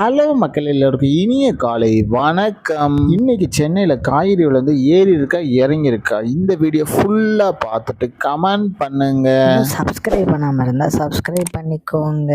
Hello மக்கள் எல்லோருக்கும் இனிய காலை வணக்கம். இன்னைக்கு சென்னையில் காய்கறி விலை ஏறி இருக்கா இறங்கி இருக்கா, இந்த வீடியோ ஃபுல்லாக பார்த்துட்டு கமெண்ட் பண்ணுங்க. சப்ஸ்கிரைப் பண்ணாமல் இருந்தால் சப்ஸ்கிரைப் பண்ணிக்கோங்க.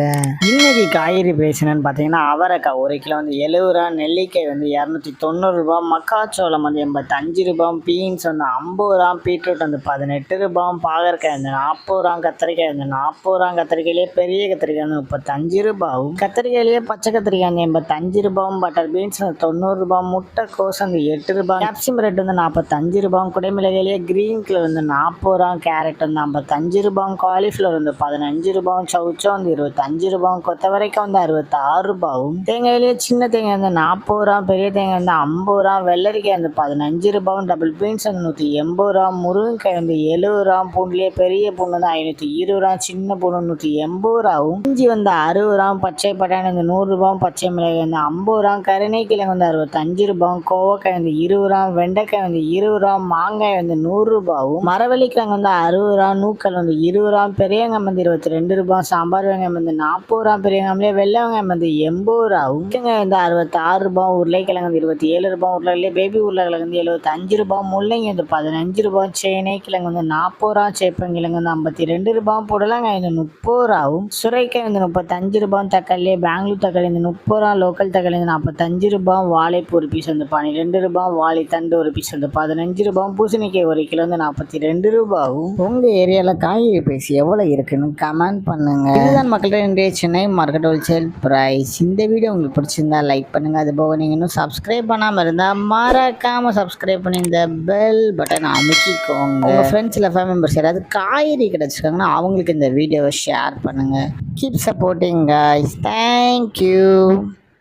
இன்னைக்கு காய்கறி பேசினு பார்த்தீங்கன்னா அவரைக்காய் 1 கிலோ 70 ரூபா, நெல்லிக்காய் 290 ரூபா, மக்காச்சோளம் 85 ரூபா, பீன்ஸ் 50 ரூபா, பீட்ரூட் 18 ரூபா, பாகற்காய் 40 ரூபா, கத்திரிக்காய் 40 ரூபா, கத்திரிக்காயிலே பெரிய கத்திரிக்காய் 35 ரூபாவும், கத்திரிக்காயிலேயே பச்சை கத்திரிக்காய் 85 ரூபாயும், பட்டர் பீன்ஸ் 90 ரூபா, முட்டைக்கோஸ் 8 ரூபா, கேப்சிகம் ரேட் 45 ரூபா, குடைமிளகாயிலேயே கிரீன் கலர் 40 ரூபா, கேரட் 55 ரூபா, காலிஃப்ளவர் 15 ரூபா, சவுச்சோ 25 ரூபா, கொத்தவரைக்காய் 66 ரூபாவும், தேங்காயிலேயே சின்ன தேங்காய் 40 ரூபா, பெரிய தேங்காய் 50 ரூபா, வெள்ளரிக்காய் 15 ரூபாவும், டபுள் பீன்ஸ் 180 ரூபா, முருங்கைக்காய் 70 ரூபா, பூண்டுலேயே பெரிய பூண்டு 520 ரூபா, சின்ன பூண்டு 180 ரூபாவும், இஞ்சி 60 ரூபா, பச்சை பட்டாணி 100 ரூபா, பச்சை மிளகாய் 50 ரூபா, கருணைக்கிழங்கு 65 ரூபா, கோவக்காய் 20 ரூபா, வெண்டைக்காய் 20 ரூபா, மாங்காய் 100 ரூபாவும், மரவள்ளிக்கிழங்கு 60 ரூபா, நூக்கல் 20 ரூபா, பெரிய வெங்காயம் 22 ரூபா, சாம்பார் வெங்காயம் 40 ரூபா, பெரிய வெங்காயம்லேயே வெள்ளை வெங்காயம் 80 ரூபாவும், வெங்காயம் 66 ரூபா, உருளைக்கிழங்கு 27 ரூபா, உருளைக்கிழங்கு பேபி உருளைக்கிழங்கு 75 ரூபா, முள்ளங்கி 15 ரூபா, சேனை கிழங்கு 40 ரூபா, சேப்பங்கிழங்கு 52 ரூபா, புடலங்காய் 30 ரூபாவும், சுரைக்காய் 35 ரூபா, தக்காளி பெங்களூர் தக்காளி 30 ரூபா, லோக்கல் தக்காளி 45 ரூபா, வாழைப்பூ ஒரு பீஸ் 12 ரூபா, வாழைத்தண்டு ஒரு பீஸ் 15 ரூபா, பூசணிக்காய் 1 கிலோ 42 ரூபாவும். உங்கள் ஏரியாவில் காய்கறி பிரைஸ் எவ்வளோ இருக்குன்னு கமெண்ட் பண்ணுங்க. இதுதான் மக்கள்கிட்ட இன்றைய சென்னை மார்க்கெட் ஹோல்சேல் பிரைஸ். இந்த வீடியோ உங்களுக்கு பிடிச்சிருந்தா லைக் பண்ணுங்க. அது போக நீங்கள் இன்னும் சப்ஸ்கிரைப் பண்ணாமல் இருந்தால் மறக்காம சப்ஸ்கிரைப் பண்ணி இந்த பெல் பட்டன் அமைக்கிக்கோங்க. உங்கள் ஃப்ரெண்ட்ஸ் இல்லை ஃபேமிலி மெம்பர்ஸ் யாராவது காய்கறி கிடச்சிருக்காங்கன்னா அவங்களுக்கு இந்த வீடியோவை ஷேர் பண்ணுங்க. Keep supporting guys. தேங்க்யூ.